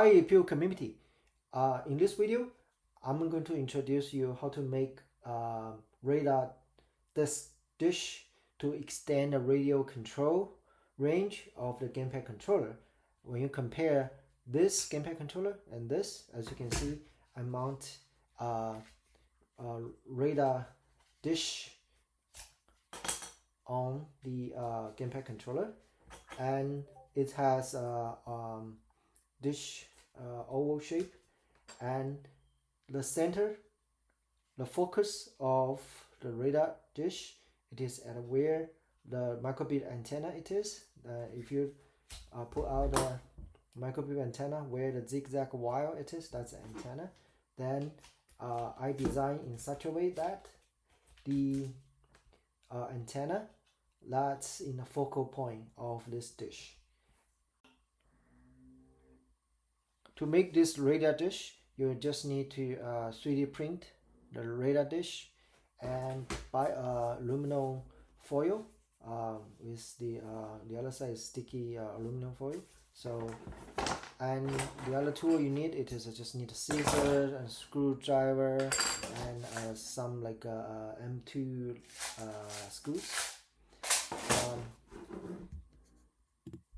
Hi Pure community. In this video, I'm going to introduce you how to make radar dish to extend the radio control range of the gamepad controller. When you compare this gamepad controller and this, as you can see, I mount a radar dish on the gamepad controller, and it has a dish oval shape, and the center, the focus of the radar dish, it is at where the microbead antenna it is. If you pull out the microbead antenna where the zigzag wire it is, that's the antenna. Then I design in such a way that the antenna that's in the focal point of this dish. To make this radar dish, you just need to 3D print the radar dish and buy a aluminum foil with the other side is sticky aluminum foil. So, and the other tool you need, it is just need a scissors and screwdriver and some like M2 screws.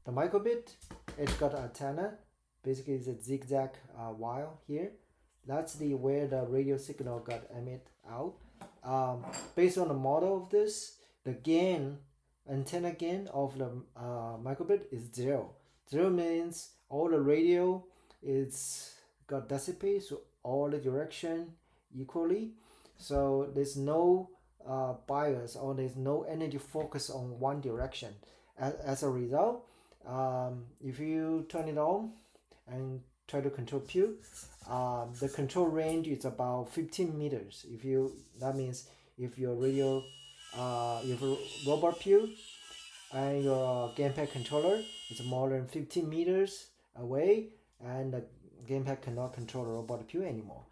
The microbead, it's got an antenna. Basically, it's a zigzag wire here. That's the where the radio signal got emitted out. Based on the model of this, the gain, antenna gain of the microbead is 0. 0 means all the radio is got dissipate, so all the direction equally. So there's no bias, or there's no energy focus on one direction. As a result, if you turn it on and try to control pew, the control range is about 15 meters. That means if your radio, if a robot pew and your gamepad controller is more than 15 meters away, and the gamepad cannot control the robot pew anymore.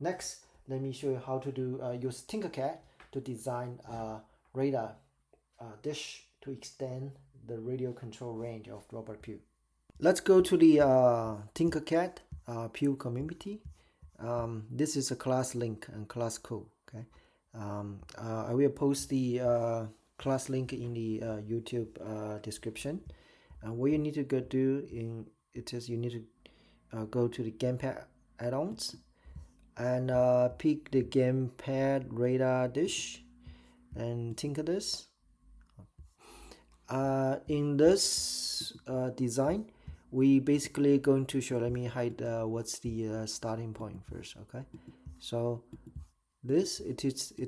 Next, let me show you how to do use TinkerCAD to design a radar dish to extend the radio control range of robot pew. Let's go to the TinkerCAD Pew community. This is a class link and class code. Okay, I will post the class link in the YouTube description. And what you need to do is you need to go to the gamepad add-ons and pick the gamepad radar dish and tinker this. In this design, we basically going to show, let me hide what's the starting point first. Okay, so this it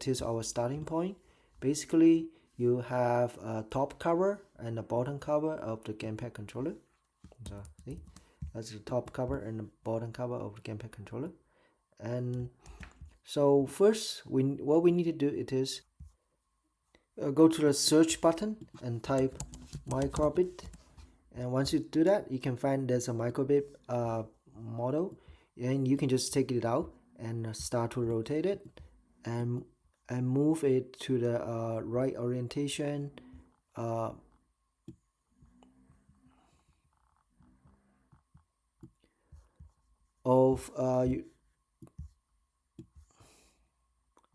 is our starting point. Basically, you have a top cover and a bottom cover of the gamepad controller. So see, that's the top cover and the bottom cover of the gamepad controller. And so first, what we need to do it is go to the search button and type microbead. And once you do that, you can find there's a microbead model, and you can just take it out and start to rotate it and move it to the right orientation of I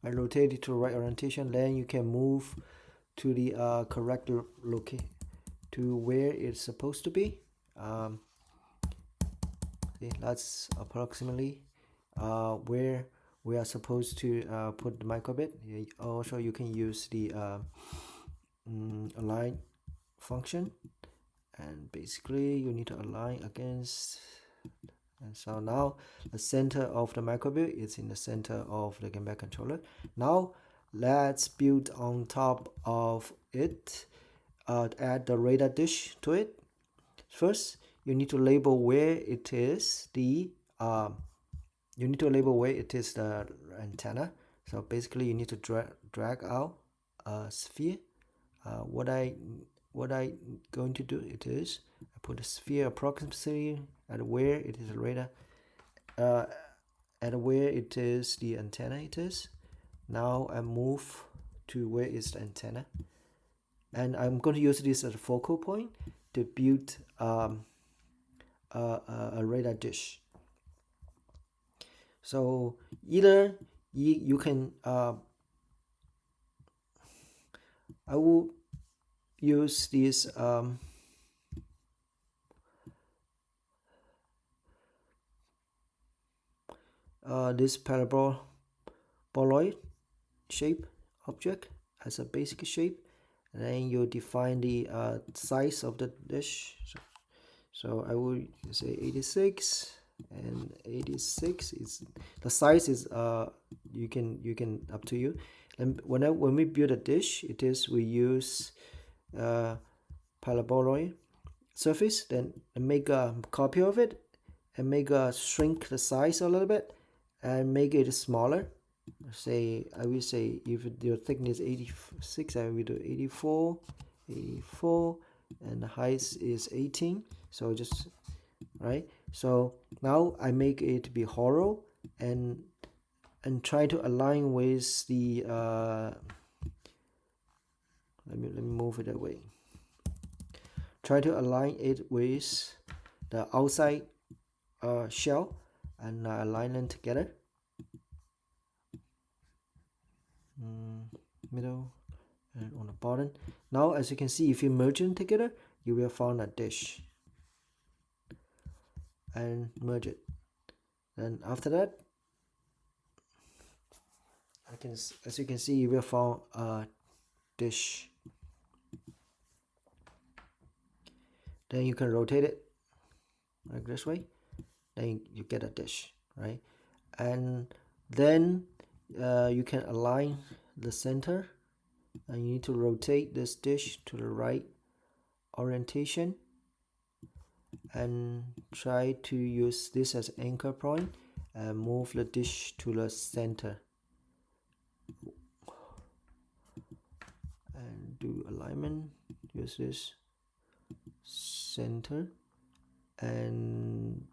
rotate it to right orientation. Then you can move to the correct location to where it's supposed to be. See, that's approximately where we are supposed to put the microbead. Also, you can use the align function, and basically you need to align against. And so now the center of the microbead is in the center of the gamepad controller. Now let's build on top of it. Add the radar dish to it. First, you need to label where it is the antenna. So basically, you need to drag out a sphere. What I going to do it is I put a sphere approximately at where it is a radar, at where it is the antenna it is. Now I move to where is the antenna, and I'm going to use this as a focal point to build a radar dish. So either you can I will use this this paraboloid shape object as a basic shape, and then you define the size of the dish. So I will say 86, and 86 is the size is you can up to you. And when we build a dish, we use paraboloid surface, then make a copy of it and shrink the size a little bit and make it smaller. Say I will say if your thickness is 86, I will do 84, and the height is 18. So just right. So now I make it be hollow and try to align with the let me move it away. Try to align it with the outside shell and align them together. Middle and on the bottom. Now as you can see, if you merge them together, you will find a dish and merge it. Then after that, as you can see, you will find a dish. Then you can rotate it like this way, then you get a dish, right? And then you can align the center, and you need to rotate this dish to the right orientation and try to use this as anchor point and move the dish to the center and do alignment. Use this center and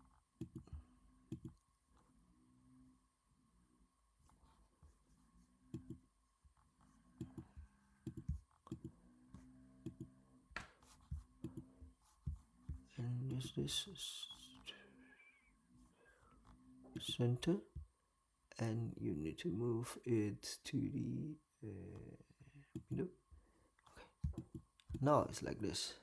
use this center, and you need to move it to the middle. Okay. Now it's like this.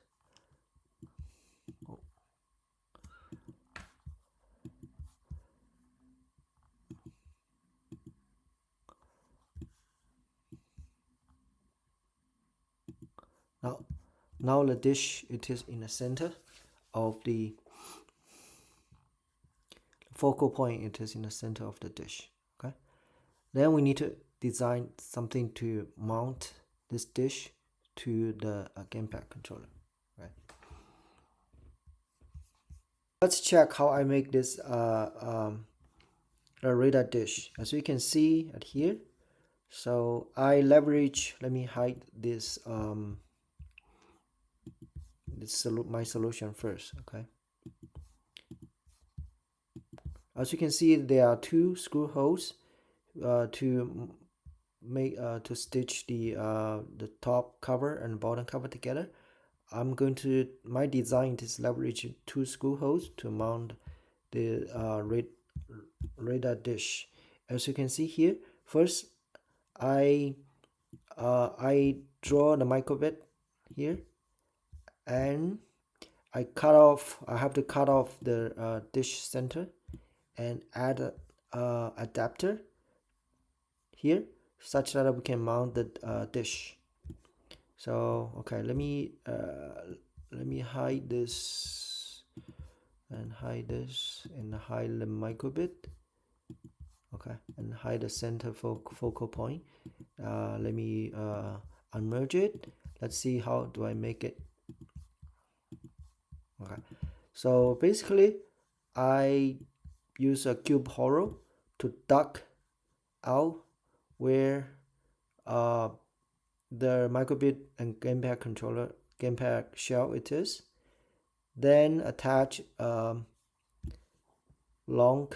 Oh. Now the dish, it is in the center of the focal point. It is in the center of the dish. Okay. Then we need to design something to mount this dish to the gamepad controller. Right. Let's check how I make this radar dish. As you can see at here, so I leverage. Let me hide this my solution first. Okay. As you can see, there are two screw holes to make to stitch the top cover and bottom cover together. My design is leverage two screw holes to mount the radar dish. As you can see here, first I draw the microbit here, and I have to cut off the dish center and add a adapter here such that we can mount the dish. So okay, let me hide this and hide this and hide the microbit. Okay, and hide the center focal point. Let me unmerge it. Let's see how do I make it. Okay, so basically I use a cube hollow to duck out where the microbit and gamepad shell it is. Then attach long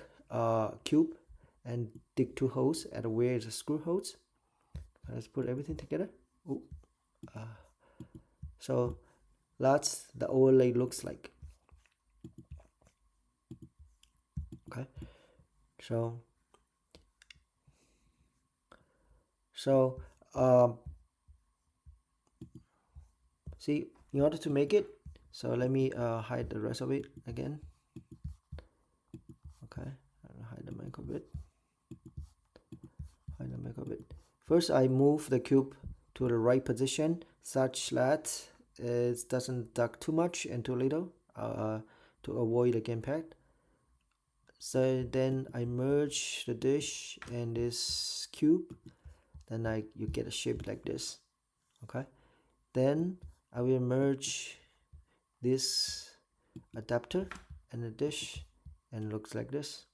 cube and dig two holes at where the screw holes. Let's put everything together. So that's the overlay looks like. Okay, so see, in order to make it, so let me hide the rest of it again. Okay, hide the micro bit. First, I move the cube to the right position such that it doesn't duck too much and too little to avoid the gamepad. So then I merge the dish and this cube, then you get a shape like this. Okay, then I will merge this adapter and the dish and looks like this.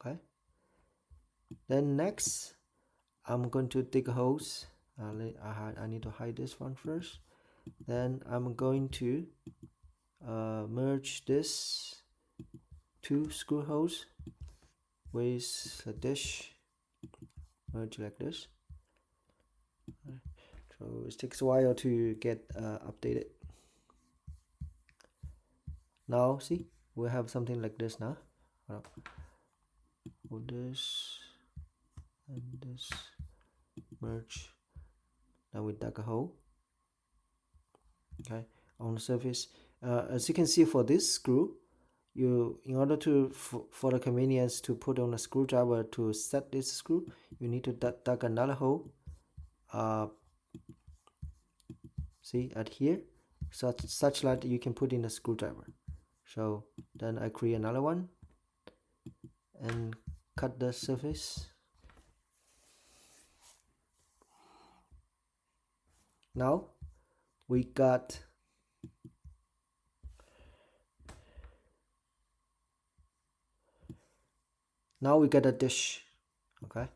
Okay, then next I'm going to dig holes. I need to hide this one first. Then I'm going to merge this two screw holes with a dish, merge like this. So it takes a while to get updated. Now see, we have something like this now. Put this and this, merge. Now we dug a hole. Okay, on the surface. As you can see, for this screw, in order to for the convenience to put on a screwdriver to set this screw, you need to dug another hole. See at here, such that you can put in a screwdriver. So then I create another one and cut the surface. Now we got a dish. Okay,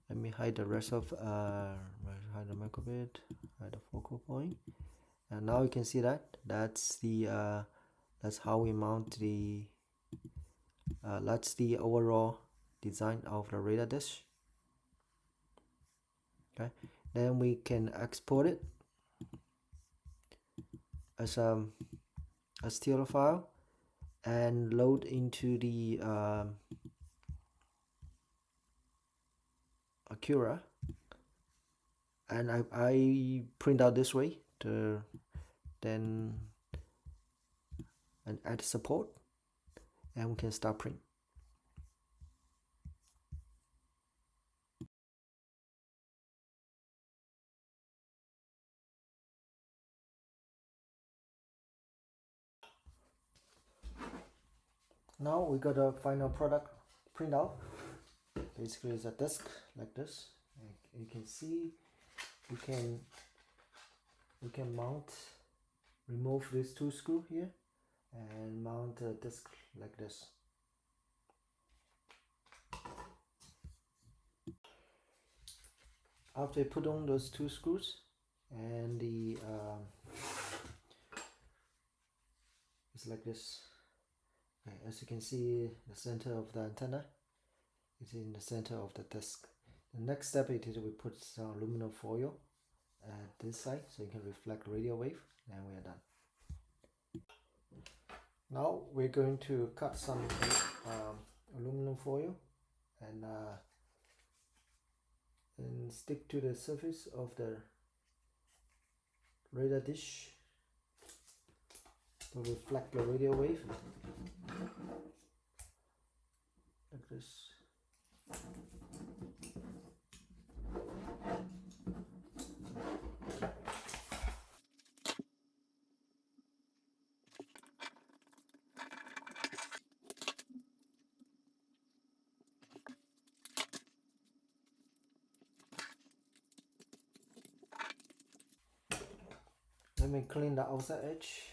let me hide the rest of hide the micro bit, hide the focal point, and now you can see that's the that's how we mount the that's the overall design of the radar dish. Okay, then we can export it as a TLO file and load into the Acura, and I print out this way to then and add support, and we can start print. Now we got a final product printout. Basically, it's a disc like this. You can see we can remove these two screws here and mount a disc like this. After I put on those two screws and the it's like this. Okay, as you can see, the center of the antenna is in the center of the disc. The next step is we put some aluminum foil at this side so you can reflect radio wave, and we are done. Now we're going to cut some aluminum foil and stick to the surface of the radar dish to reflect the radio wave like this. Let me clean the outside edge.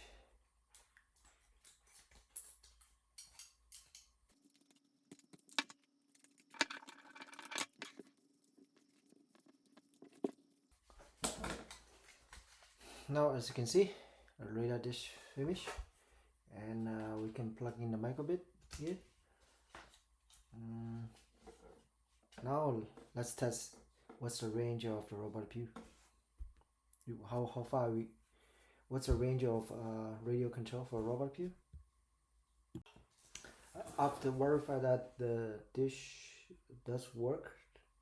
Now, as you can see, the radar dish finished, and we can plug in the microbit here. Now let's test what's the range of the robot view. How far what's the range of radio control for robot view? After verify that the dish does work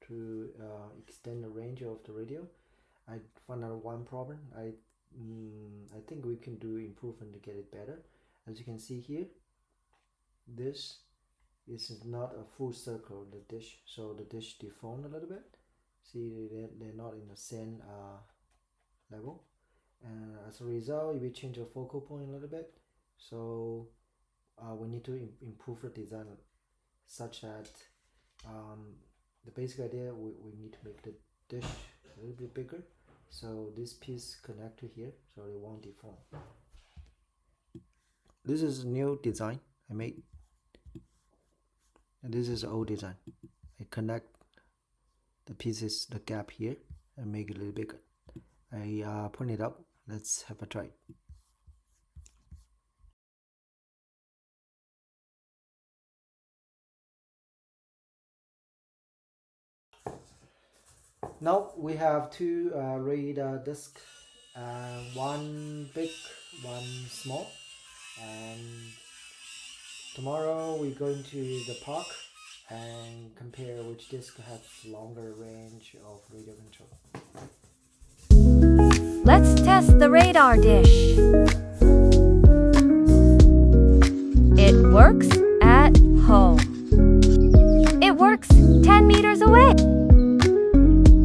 to extend the range of the radio, I found out one problem. I think we can do improvement to get it better. As you can see here, this is not a full circle, the dish, so the dish deformed a little bit. See, they're not in the same level, and as a result, we change the focal point a little bit. So we need to improve the design such that the basic idea, we need to make the dish a little bit bigger, so this piece connect to here so it won't deform. This is a new design I made, and this is old design. I connect the pieces, the gap here, and make it a little bigger. I point it up. Let's have a try. Now we have two radar discs, one big, one small, and tomorrow we're going to the park and compare which disc has longer range of radio control. Let's test the radar dish. It works at home. It works 10 meters away.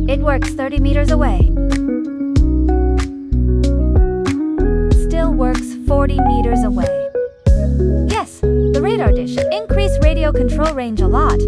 It works 30 meters away. Still works 40 meters away. Yes, the radar dish increased radio control range a lot.